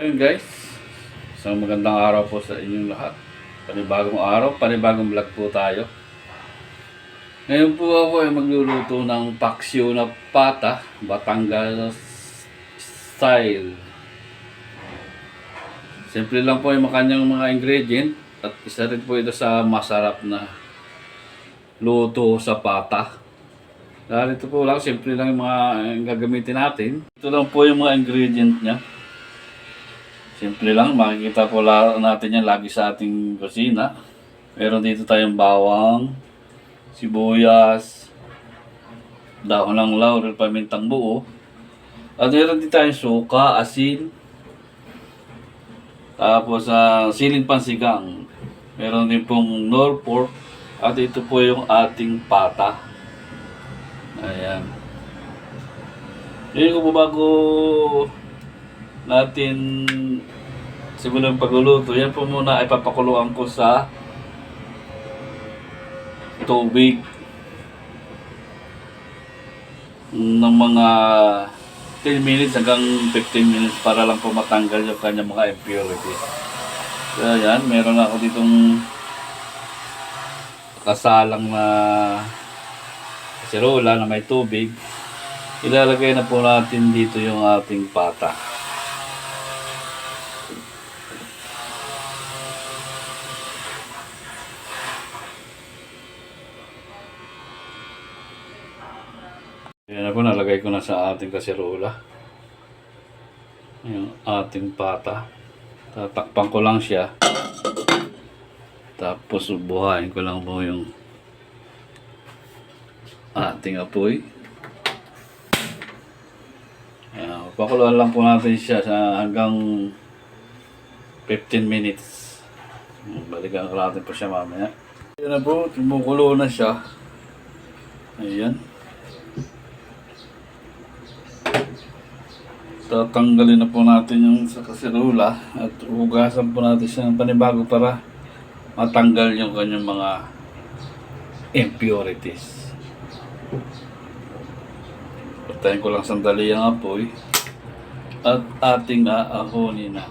Ayun guys, isang magandang araw po sa inyong lahat. Panibagong araw, panibagong vlog po tayo. Ngayon po ako ay magluluto ng paksiw na pata, Batangas style. Simple lang po yung kanyang mga ingredient at isa rin po ito sa masarap na luto sa pata. Dahil ito po lang, simple lang yung mga gagamitin natin. Ito lang po yung mga ingredient niya. Simple lang, makikita po natin yan lagi sa ating kusina. Meron dito tayong bawang, sibuyas, dahon ng laurel, pamintang buo. At meron din tayong suka, asin, tapos siling pansigang. Meron din pong nor pork. At ito po yung ating pata. Ayan. Yun po bago natin simulan pagluluto, yan po muna ay papakuluan ko sa tubig ng mga 10 minutes hanggang 15 minutes para lang po matanggal yung kanyang mga impurities. So yan, meron ako ditong kasalang na kasirola na may tubig. Ilalagay na po natin dito yung ating pata. Yan na po, nalagay ko na sa ating kasirola yung ating pata. Tatakpan ko lang siya. Tapos buhayin ko lang po yung ating apoy. Pakuluan lang po natin siya sa hanggang 15 minutes. Balikan natin po siya mamaya. Ayan na po, tumukulo na siya. Ayan. Tatanggalin na po natin yung sa kasirola at hugasan po natin siya ng panibago para matanggal yung kanyang mga impurities. Patayin ko lang sandali ang apoy at ating aahonin na.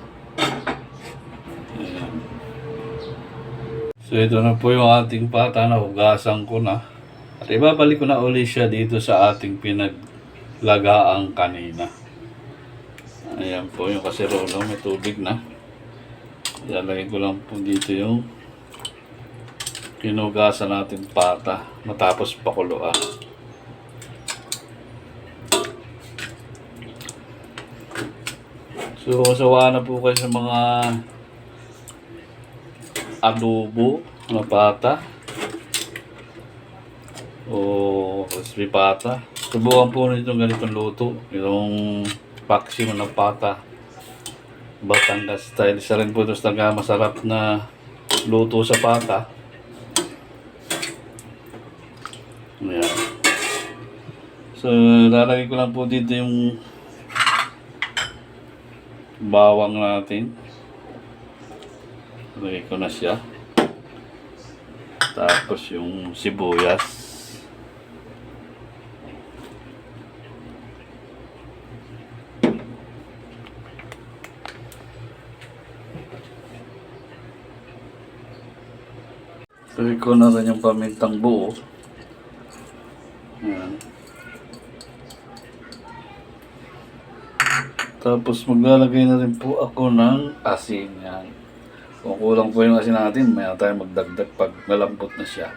Ayan. So ito na po yung ating pata na hugasan ko na. At ibabalik ko na uli siya dito sa ating pinaglagaang kanina. Ayan po yung kasirola, may tubig na. Ilalagay ko lang po dito yung kinugasan natin pata matapos pakuluan. So, sawa na po kayo sa mga adobo na pata o crispy pata. Subukan po nito ganitong luto, yung paksiw na pata Batangas style. Isa rin po ito sa masarap na luto sa pata. Ayan. So, lalagay ko lang po dito yung bawang natin. Lagay ko na siya. Tapos yung sibuyas. Lagay ko na rin yung pamintang buo. Ayan. Tapos maglalagay na rin po ako ng asin. Yan. Kung kulang po yung asin natin, may tayo magdagdag pag malambot na siya.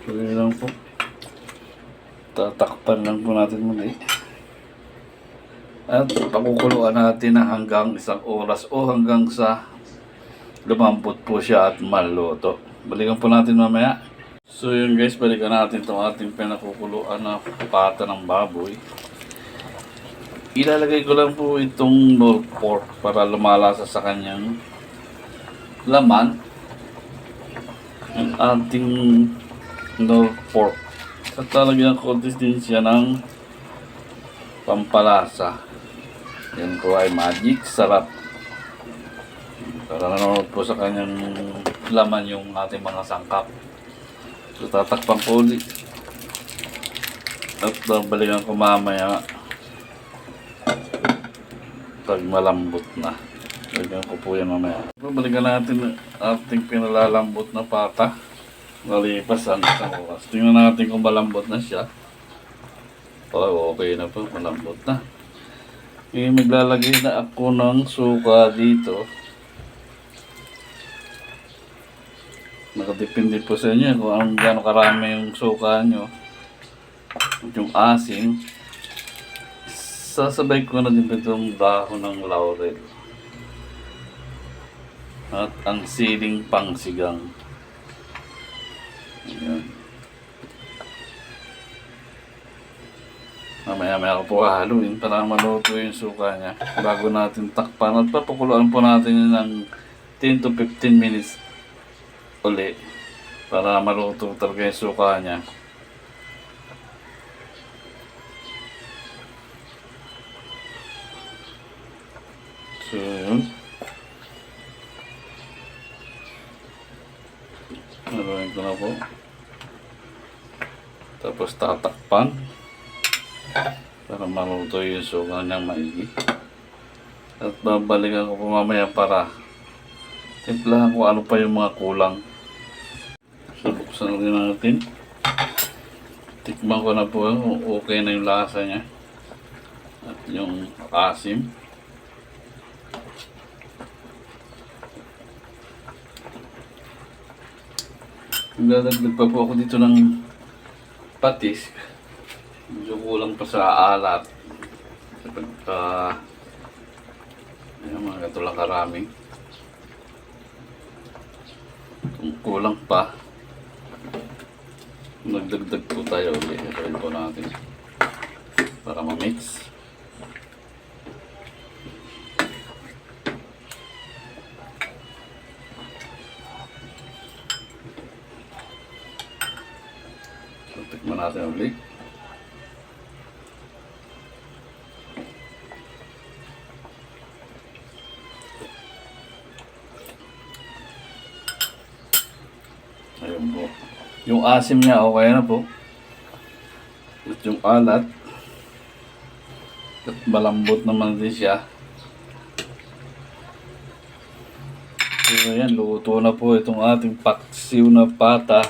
So yun lang po. Tatakpan lang po natin muli. At pakukuluan natin na hanggang 1 oras o hanggang sa lumambot po siya at maluto. Balikan po natin mamaya. So yun guys, balikan natin itong ating pinakukuluan na pata ng baboy. Ilalagay ko lang po itong nor pork para lumalasa sa kanyang laman. Ang ating nor pork. At lalagyan ko din siya ng pampalasa. Yan po ay magic sarap. Para nanonood po sa kanyang laman yung ating mga sangkap. So tatakpan ko ulit. At balikan ko mamaya pag malambot na. Lagyan ko po yan mamaya. Balikan natin ang ating pinalalambot na pata. Nalipas ang isang oras. Tingnan natin kung malambot na siya. Oh, okay na po, malambot na. Ngayon maglalagay na ako ng suka dito. Nakadepende po sa inyo kung anong gano'ng karami yung suka nyo. Yung asin. Sasabay ko na din itong dahon ng laurel. At ang siling pangsigang. Ayan. Mamaya-maya ko po haluin para maluto yung suka niya. Bago natin takpan at papakuluan po natin yun ng 10 to 15 minutes uli para maluto talaga yung suka niya. So yun. Haluin ko na po. Tapos tatakpan para maluto yung suka niyang maigi. At babalikan ko po mamaya para timplahan ko ano pa yung mga kulang. So buksan rin natin. Tikman ko na po kung okay na yung lasa niya. At yung asim. Magdadagdag pa po ako dito ng patis. Medyo kulang pa sa alat. Kapag mga katulang karami. Kung kulang pa, magdagdag po tayo ulit. Ito po natin para ma-mix. So, tikman natin ulit. Ayun po. Yung asim niya okay na po. At yung alat. At malambot naman din siya. So ayan, luto na po itong ating paksiw na pata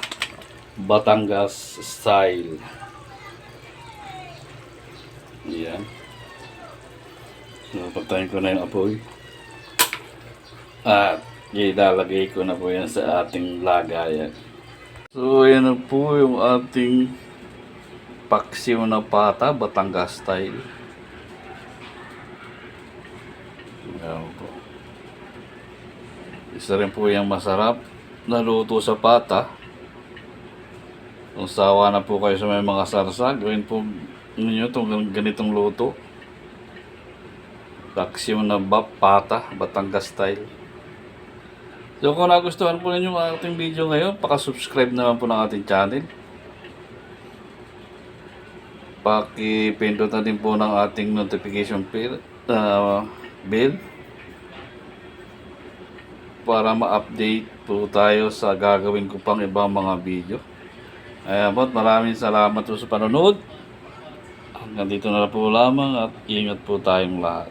Batangas style. Ayan. So pagtayin ko na yung apoy. At ilalagay ko na po yan sa ating lagayan. So ayan na po yung ating paksiw na pata Batangas style. Ayan po. Isa rin po yung masarap na luto sa pata. Kung sawa na po kayo sa may mga sarsa, gawin po ninyo itong ganitong luto. Paksiw na pata Batangas style. So kung nagustuhan po ninyo ang ating video ngayon, paka-subscribe naman po ng ating channel. Paki-pindot na din po ng ating notification bell para ma-update po tayo sa gagawin ko pang ibang mga video. Ayan po, maraming salamat po sa panonood. Hanggang dito na po lamang at ingat po tayong lahat.